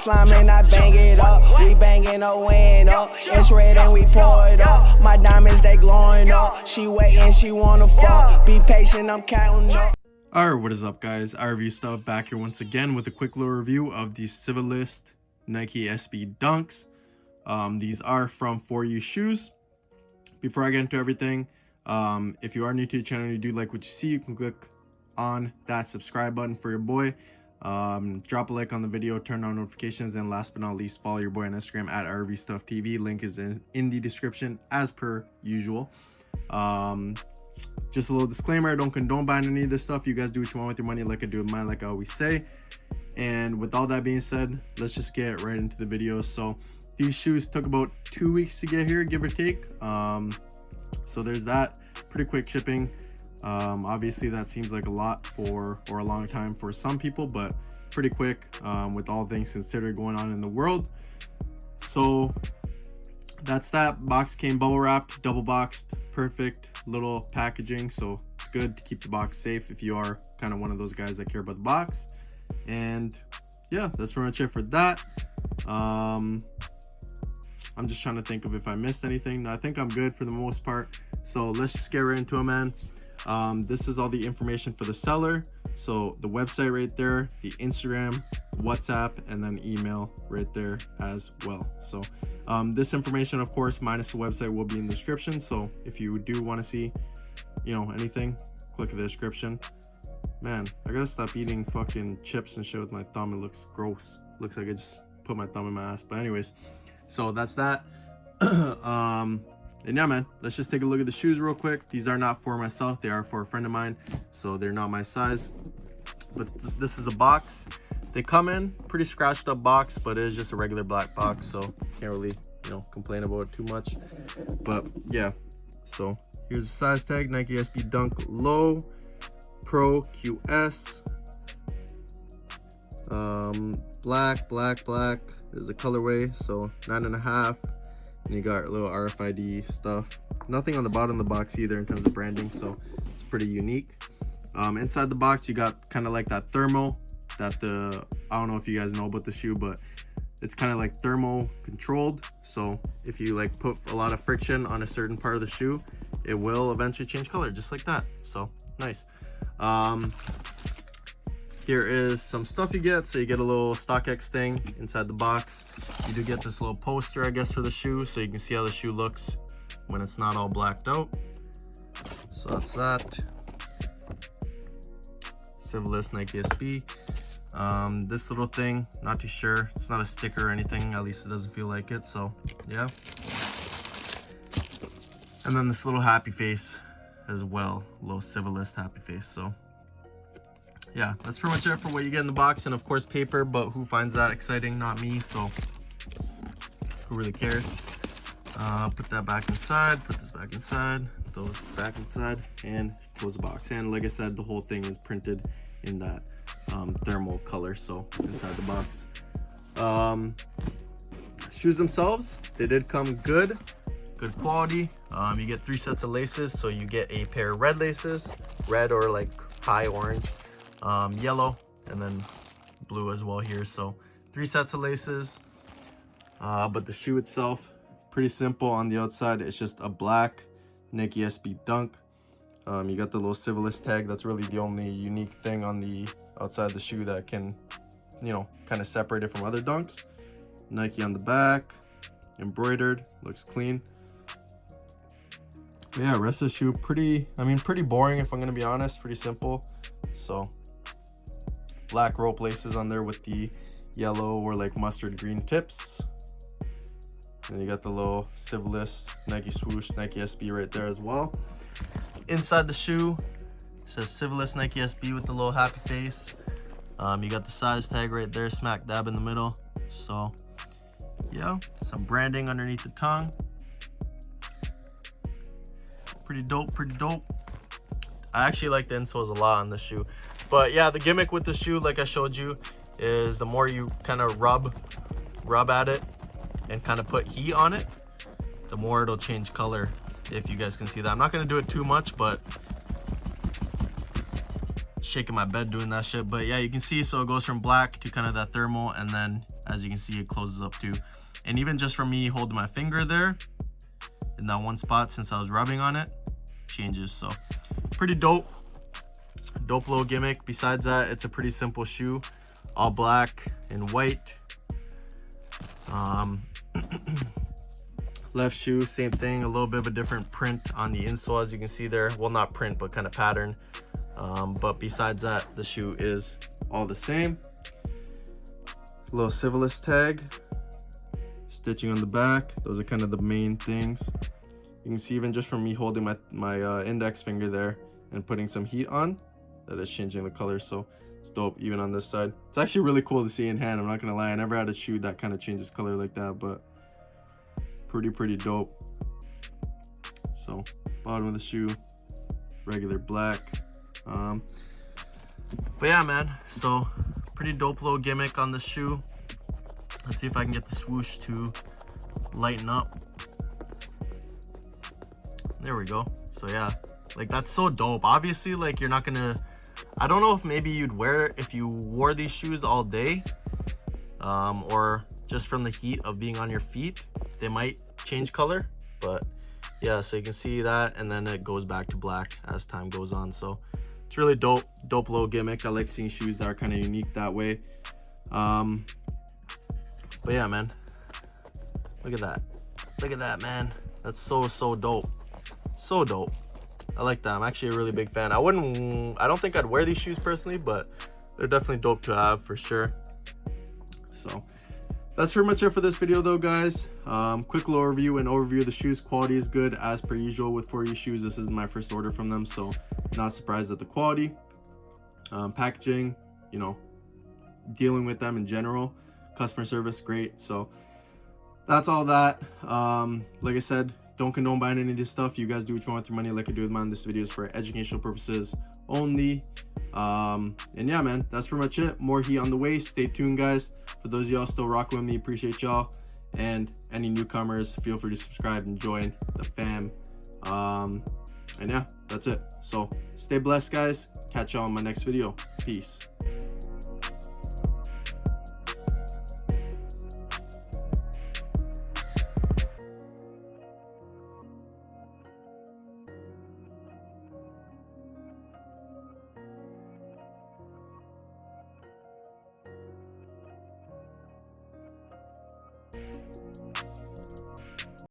slime and I bang it up. We banging a window. It's red and we pour it up. My diamonds, they glowing up. She waiting, she wanna fuck. Be patient, I'm counting up. Alright, what is up guys? I Review Stuff back here once again with a quick little review of the Civilist Nike SB Dunks. These are from ForUShoes. Before I get into everything, if you are new to the channel and you do like what you see, you can click on that subscribe button for your boy. Drop a like on the video, turn on notifications, and last but not least, follow your boy on Instagram at ReviewStuffTV. Link is in the description as per usual. Just a little disclaimer, I don't condone buying any of this stuff. You guys do what you want with your money, like I do with mine, like I always say. And with all that being said, let's just get right into the video. So these shoes took about 2 weeks to get here, give or take. So there's that. Pretty quick shipping. Obviously that seems like a lot for a long time for some people, but pretty quick with all things considered going on in the world. So that's that. Box came bubble wrapped, double boxed, perfect little packaging, so it's good to keep the box safe if you are kind of one of those guys that care about the box. And yeah, that's pretty much it for that. I'm just trying to think of if I missed anything. I think I'm good for the most part, so let's just get right into it, man. This is all the information for the seller, so the website right there, the Instagram, WhatsApp, and then email right there as well. So this information, of course, minus the website, will be in the description. So if you do want to see, you know, anything, click the description. Man, I gotta stop eating fucking chips and shit with my thumb. It looks gross. Looks like I just put my thumb in my ass. But anyways, so that's that. And yeah, man, let's just take a look at the shoes real quick. These are not for myself, they are for a friend of mine, so they're not my size. But this is the box. They come in pretty scratched up box, but it is just a regular black box, so can't really, you know, complain about it too much. But yeah, so here's the size tag: Nike SB Dunk Low Pro QS. Black is the colorway, so 9.5. And you got a little RFID stuff. Nothing on the bottom of the box either in terms of branding, so it's pretty unique. Inside the box, you got kind of like that thermal that I don't know if you guys know about the shoe, but it's kind of like thermo controlled. So if you like put a lot of friction on a certain part of the shoe, it will eventually change color, just like that. So nice. Here is some stuff you get. So you get a little StockX thing inside the box. You do get this little poster, I guess, for the shoe, so you can see how the shoe looks when it's not all blacked out. So that's that. Civilist Nike SB. This little thing, not too sure. It's not a sticker or anything, at least it doesn't feel like it, so yeah. And then this little happy face as well, a little Civilist happy face. So yeah, that's pretty much it for what you get in the box. And of course paper, but who finds that exciting? Not me, so who really cares? Put that back inside, put this back inside, those back inside, and close the box. And like I said, the whole thing is printed in that thermal color, so inside the box. Shoes themselves, they did come good quality. You get 3 sets of laces, so you get a pair of red laces, red or like high orange, yellow, and then blue as well here. So 3 sets of laces. But the shoe itself, pretty simple. On the outside, it's just a black Nike SB Dunk. You got the little Civilist tag. That's really the only unique thing on the outside of the shoe that can, you know, kind of separate it from other Dunks. Nike on the back, embroidered, looks clean. But yeah, rest of the shoe, pretty boring if I'm gonna be honest, pretty simple. So black rope laces on there with the yellow or like mustard green tips. And you got the little Civilist Nike swoosh Nike SB right there as well. Inside the shoe, it says Civilist Nike SB with the little happy face. You got the size tag right there, smack dab in the middle. So yeah, some branding underneath the tongue. Pretty dope. I actually like the insoles a lot on the shoe. But yeah, the gimmick with the shoe, like I showed you, is the more you kind of rub at it and kind of put heat on it, the more it'll change color, if you guys can see that. I'm not going to do it too much, but shaking my bed doing that shit. But yeah, you can see, so it goes from black to kind of that thermal, and then as you can see, it closes up too. And even just from me holding my finger there in that one spot, since I was rubbing on it, changes. So pretty dope little gimmick. Besides that, it's a pretty simple shoe, all black and white. Left shoe, same thing, a little bit of a different print on the insole, as you can see there. Well, not print, but kind of pattern. But besides that, the shoe is all the same. Little Civilist tag, stitching on the back. Those are kind of the main things. You can see even just from me holding my index finger there and putting some heat on, that is changing the color. So it's dope even on this side. It's actually really cool to see in hand, I'm not gonna lie. I never had a shoe that kind of changes color like that, but pretty dope. So bottom of the shoe, regular black. But yeah, man, so pretty dope little gimmick on the shoe. Let's see if I can get the swoosh to lighten up. There we go. So yeah, like that's so dope. Obviously, like you're not gonna, I don't know if maybe you'd wear it if you wore these shoes all day, or just from the heat of being on your feet, they might change color. But yeah, so you can see that, and then it goes back to black as time goes on. So it's really dope little gimmick. I like seeing shoes that are kind of unique that way. But yeah, man, look at that, man. That's so dope, so dope. I like that. I'm actually a really big fan. I don't think I'd wear these shoes personally, but they're definitely dope to have for sure. So that's pretty much it for this video though, guys. Quick little overview of the shoes. Quality is good as per usual with ForUShoes. This is my first order from them, so not surprised at the quality. Packaging, you know, dealing with them in general, customer service, great. So that's all that. Like I said, don't condone buying any of this stuff. You guys do what you want with your money, like I do with mine. This video is for educational purposes only. And yeah, man, that's pretty much it. More heat on the way. Stay tuned, guys. For those of y'all still rocking with me, appreciate y'all. And any newcomers, feel free to subscribe and join the fam. And yeah, that's it. So stay blessed, guys. Catch y'all in my next video. Peace.